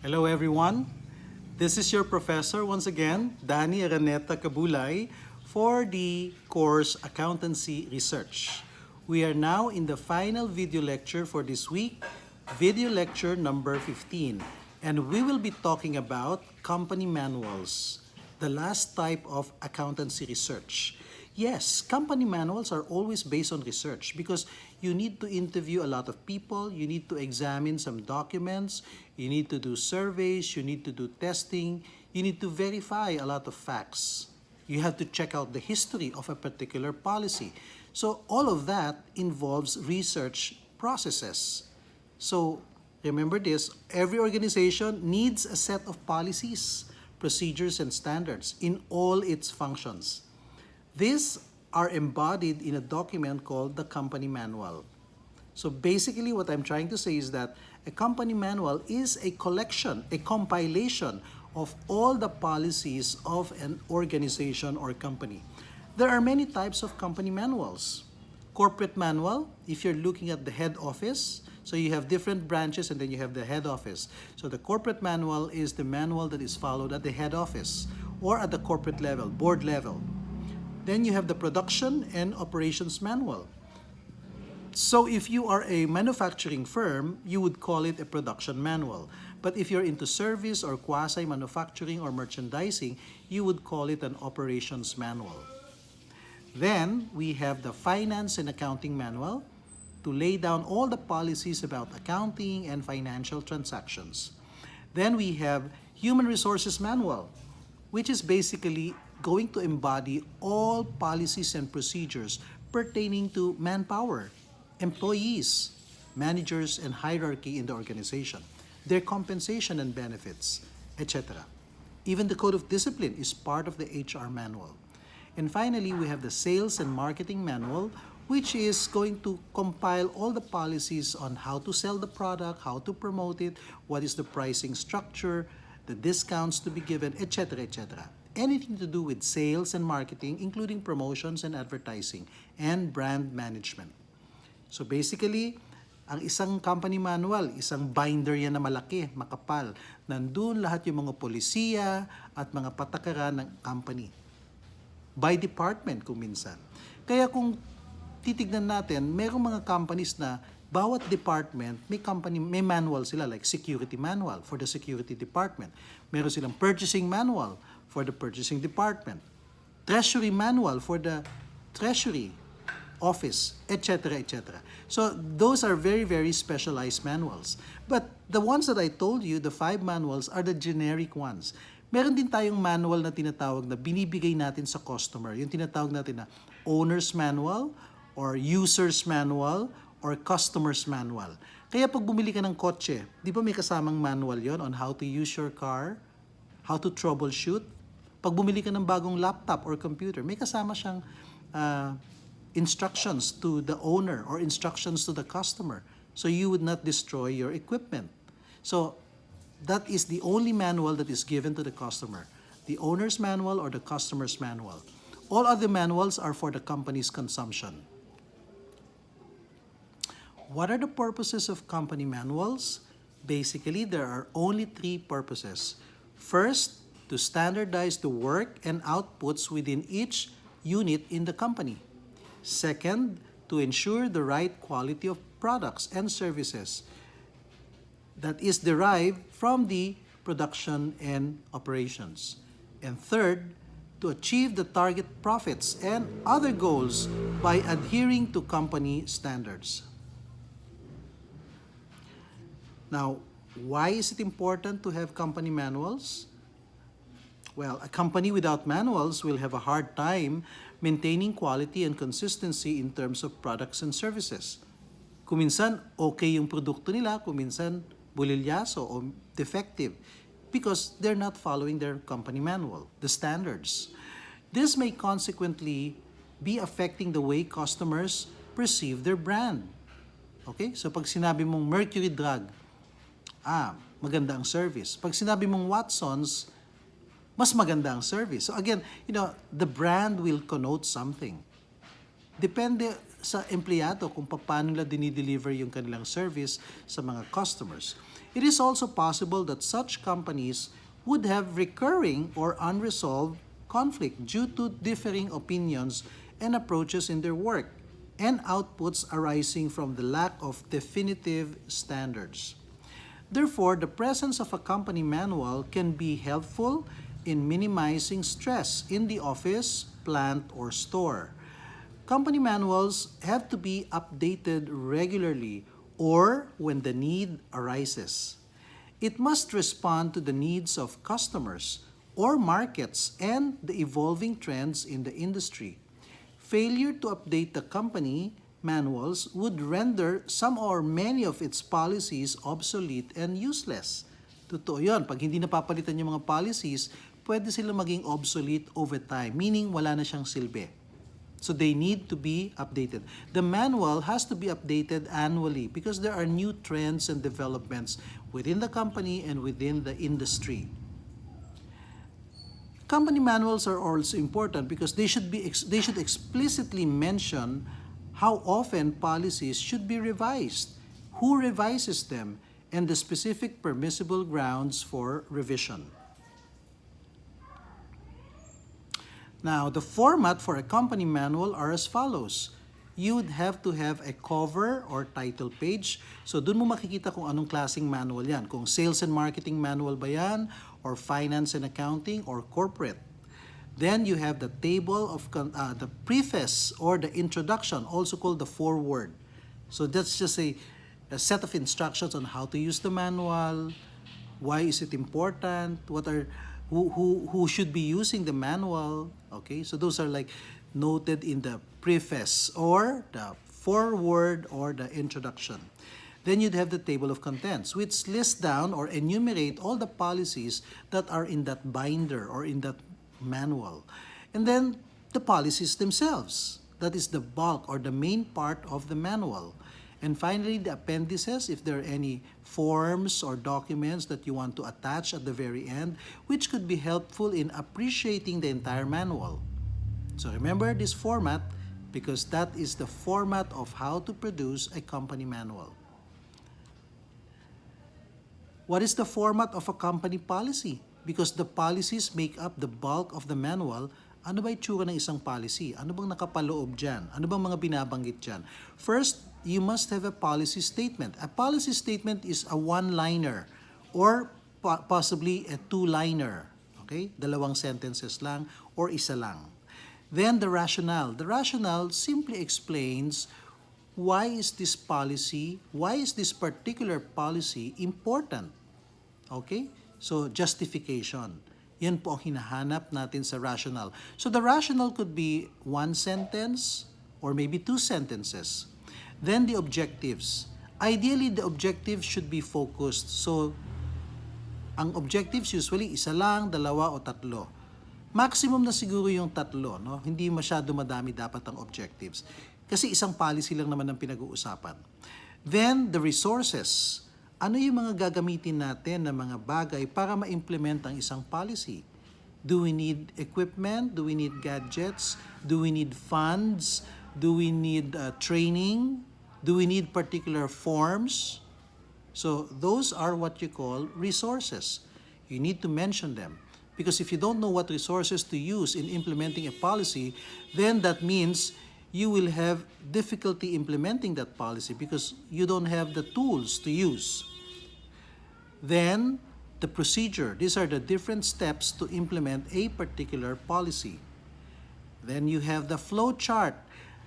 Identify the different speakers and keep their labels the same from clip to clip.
Speaker 1: Hello everyone. This is your professor once again, Danny Araneta Cabulay, for the course Accountancy Research. We are now in the final video lecture for this week, video lecture number 15, and we will be talking about company manuals, the last type of accountancy research. Yes, company manuals are always based on research because you need to interview a lot of people, you need to examine some documents, you need to do surveys, you need to do testing, you need to verify a lot of facts. You have to check out the history of a particular policy. So all of that involves research processes. So remember this, every organization needs a set of policies, procedures, and standards in all its functions. These are embodied in a document called the company manual. So basically what I'm trying to say is that a company manual is a collection, a compilation of all the policies of an organization or company. There are many types of company manuals. Corporate manual, if you're looking at the head office, so you have different branches and then you have the head office. So the corporate manual is the manual that is followed at the head office or at the corporate level, board level. Then you have the production and operations manual. So if you are a manufacturing firm, you would call it a production manual. But if you're into service or quasi-manufacturing or merchandising, you would call it an operations manual. Then we have the finance and accounting manual to lay down all the policies about accounting and financial transactions. Then we have human resources manual, which is basically going to embody all policies and procedures pertaining to manpower, employees, managers, and hierarchy in the organization, their compensation and benefits, etc. Even the code of discipline is part of the HR manual. And finally, we have the sales and marketing manual, which is going to compile all the policies on how to sell the product, how to promote it, what is the pricing structure, the discounts to be given, etc., etc. Anything to do with sales and marketing, including promotions and advertising, and brand management. So basically, ang isang company manual, isang binder yan na malaki, makapal. Nandun lahat yung mga polisiya at mga patakaran ng company. By department kung minsan. Kaya kung titignan natin, mayroong mga companies na bawat department, may manual sila like security manual for the security department. Meron silang purchasing manual for the purchasing department. Treasury manual for the treasury office, etc., etc. So those are very, very specialized manuals. But the ones that I told you, the 5 manuals, are the generic ones. Meron din tayong manual na tinatawag na binibigay natin sa customer. Yung tinatawag natin na owner's manual or user's manual or customer's manual. Kaya pag bumili ka ng kotse, di ba may kasamang manual yon on how to use your car, how to troubleshoot? Pag bumili ka ng bagong laptop or computer, may kasama siyang instructions to the owner or instructions to the customer so you would not destroy your equipment. So that is the only manual that is given to the customer, the owner's manual or the customer's manual. All other manuals are for the company's consumption. What are the purposes of company manuals? Basically, there are only 3 purposes. First, to standardize the work and outputs within each unit in the company. Second, to ensure the right quality of products and services that is derived from the production and operations. And third, to achieve the target profits and other goals by adhering to company standards. Now, why is it important to have company manuals? Well, a company without manuals will have a hard time maintaining quality and consistency in terms of products and services. Kung minsan, okay yung produkto nila, kung minsan, bulilyaso o defective because they're not following their company manual, the standards. This may consequently be affecting the way customers perceive their brand. Okay? So pag sinabi mong Mercury Drug, maganda ang service. Pag sinabi mong Watsons, mas maganda ang service. So again, the brand will connote something. Depende sa empleyado kung paano nila dinideliver yung kanilang service sa mga customers. It is also possible that such companies would have recurring or unresolved conflict due to differing opinions and approaches in their work and outputs arising from the lack of definitive standards. Therefore, the presence of a company manual can be helpful in minimizing stress in the office, plant, or store. Company manuals have to be updated regularly or when the need arises. It must respond to the needs of customers or markets and the evolving trends in the industry. Failure to update the company manuals would render some or many of its policies obsolete and useless. Totoo yun. Pag hindi napapalitan yung mga policies, pwede sila maging obsolete over time, meaning wala na siyang silbi. So they need to be updated. The manual has to be updated annually because there are new trends and developments within the company and within the industry. Company manuals are also important because they should explicitly mention how often policies should be revised, who revises them, and the specific permissible grounds for revision. Now, the format for a company manual are as follows. You would have to have a cover or title page. So, dun mo makikita kung anong klaseng manual yan. Kung sales and marketing manual ba yan, or finance and accounting, or corporate. Then you have the table of the preface or the introduction, also called the foreword. So, that's just a set of instructions on how to use the manual, why is it important, who should be using the manual. Okay, so those are like noted in the preface or the foreword or the introduction. Then you'd have the table of contents, which lists down or enumerate all the policies that are in that binder or in that manual. And then the policies themselves. That is the bulk or the main part of the manual. And finally, the appendices, if there are any forms or documents that you want to attach at the very end, which could be helpful in appreciating the entire manual. So remember this format because that is the format of how to produce a company manual. What is the format of a company policy? Because the policies make up the bulk of the manual. Ano ba itsura ng isang policy? Ano bang nakapaloob dyan? Ano bang mga binabanggit dyan? First, you must have a policy statement. A policy statement is a one-liner or possibly a two-liner. Okay? Dalawang sentences lang or isa lang. Then the rationale. The rationale simply explains why is this particular policy important? Okay? So, justification. Yan po ang hinahanap natin sa rationale. So, the rationale could be one sentence or maybe two sentences. Then, the objectives. Ideally, the objectives should be focused. So, ang objectives usually isa lang, dalawa o tatlo. Maximum na siguro yung tatlo, no? Hindi masyado madami dapat ang objectives. Kasi isang policy lang naman ang pinag-uusapan. Then, the resources. Ano yung mga gagamitin natin na mga bagay para ma-implement ang isang policy? Do we need equipment? Do we need gadgets? Do we need funds? Do we need training? Do we need particular forms? So those are what you call resources. You need to mention them. Because if you don't know what resources to use in implementing a policy, then that means you will have difficulty implementing that policy because you don't have the tools to use. Then, the procedure. These are the different steps to implement a particular policy. Then you have the flow chart.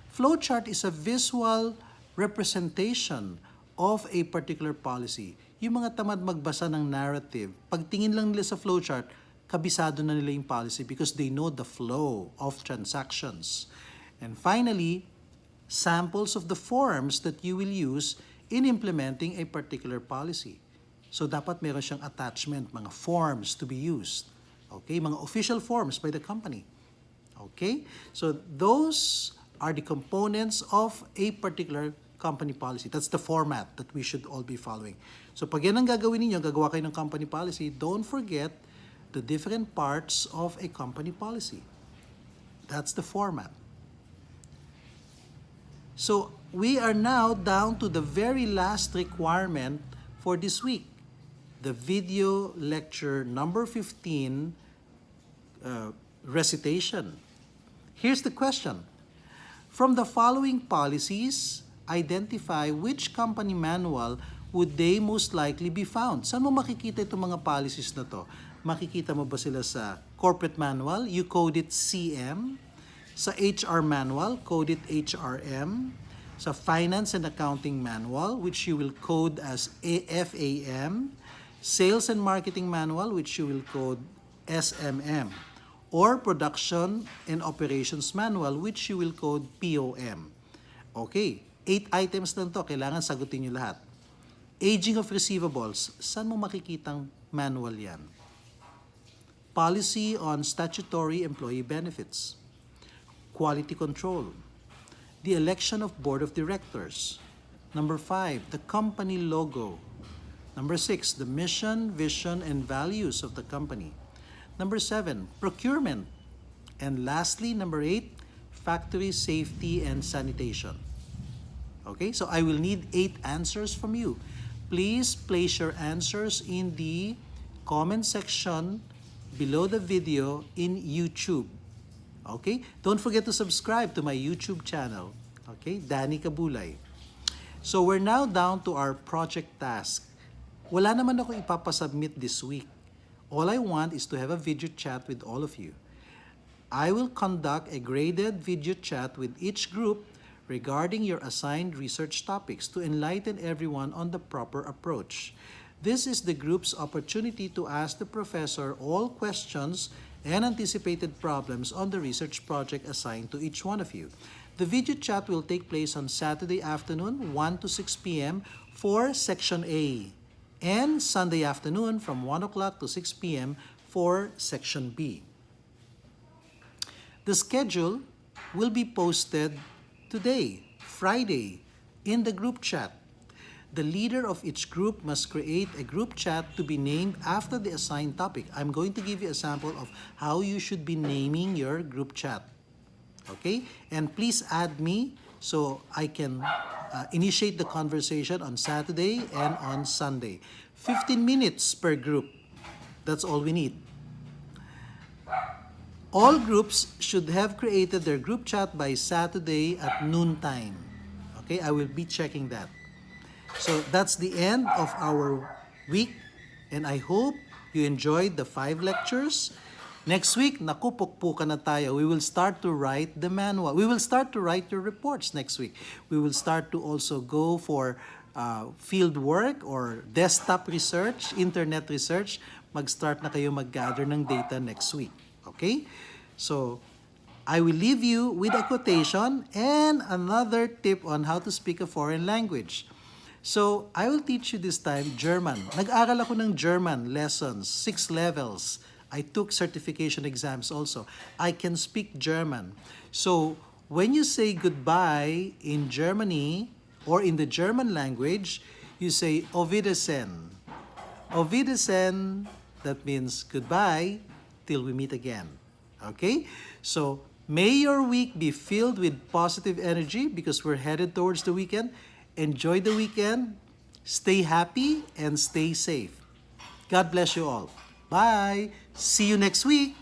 Speaker 1: Flow chart is a visual representation of a particular policy. Yung mga tamad magbasa ng narrative, pagtingin lang nila sa flow chart, kabisado na nila yung policy because they know the flow of transactions. And finally, samples of the forms that you will use in implementing a particular policy. So dapat meron siyang attachment, mga forms to be used. Okay, mga official forms by the company. Okay, so those are the components of a particular company policy. That's the format that we should all be following. So pag yan ang gagawin ninyo, gagawa kayo ng company policy, don't forget the different parts of a company policy. That's the format. So we are now down to the very last requirement for this week. The video lecture number 15, recitation. Here's the question. From the following policies, identify which company manual would they most likely be found. Saan mo makikita itong mga policies na to? Makikita mo ba sila sa corporate manual? You code it CM. Sa HR manual, code it HRM. Sa finance and accounting manual, which you will code as FAM. Sales and marketing manual, which you will code SMM. Or production and operations manual, which you will code POM. Okay, 8 items lang to. Kailangan sagutin nyo lahat. Aging of receivables, saan mo makikitang manual yan? Policy on statutory employee benefits. Quality control. The election of board of directors. Number 5, the company logo. Number 6, the mission, vision, and values of the company. Number 7, procurement. And lastly, number 8, factory safety and sanitation. Okay, so I will need 8 answers from you. Please place your answers in the comment section below the video in YouTube. Okay, don't forget to subscribe to my YouTube channel. Okay, Danny Kabulay. So we're now down to our project task. Wala naman ako ipapasubmit this week. All I want is to have a video chat with all of you. I will conduct a graded video chat with each group regarding your assigned research topics to enlighten everyone on the proper approach. This is the group's opportunity to ask the professor all questions and anticipated problems on the research project assigned to each one of you. The video chat will take place on Saturday afternoon, 1 to 6 p.m. for Section A, and Sunday afternoon from 1 o'clock to 6 p.m. for Section B. The schedule will be posted today, Friday, in the group chat. The leader of each group must create a group chat to be named after the assigned topic. I'm going to give you a sample of how you should be naming your group chat. Okay? And please add me so I can initiate the conversation on Saturday and on Sunday. 15 minutes per group. That's all we need. All groups should have created their group chat by Saturday at noontime. Okay? I will be checking that. So that's the end of our week, and I hope you enjoyed the 5 lectures. Next week, nakupukpukan na tayo. We will start to write the manual. We will start to write your reports next week. We will start to also go for field work or desktop research, internet research. Mag-start na kayo mag-gather ng data next week. Okay? So, I will leave you with a quotation and another tip on how to speak a foreign language. So, I will teach you this time German. Nag-aral ako ng German lessons, 6 levels. I took certification exams also. I can speak German. So, when you say goodbye in Germany or in the German language, you say Auf Wiedersehen. Auf Wiedersehen, that means goodbye till we meet again. Okay? So, may your week be filled with positive energy because we're headed towards the weekend. Enjoy the weekend, stay happy, and stay safe. God bless you all. Bye. See you next week.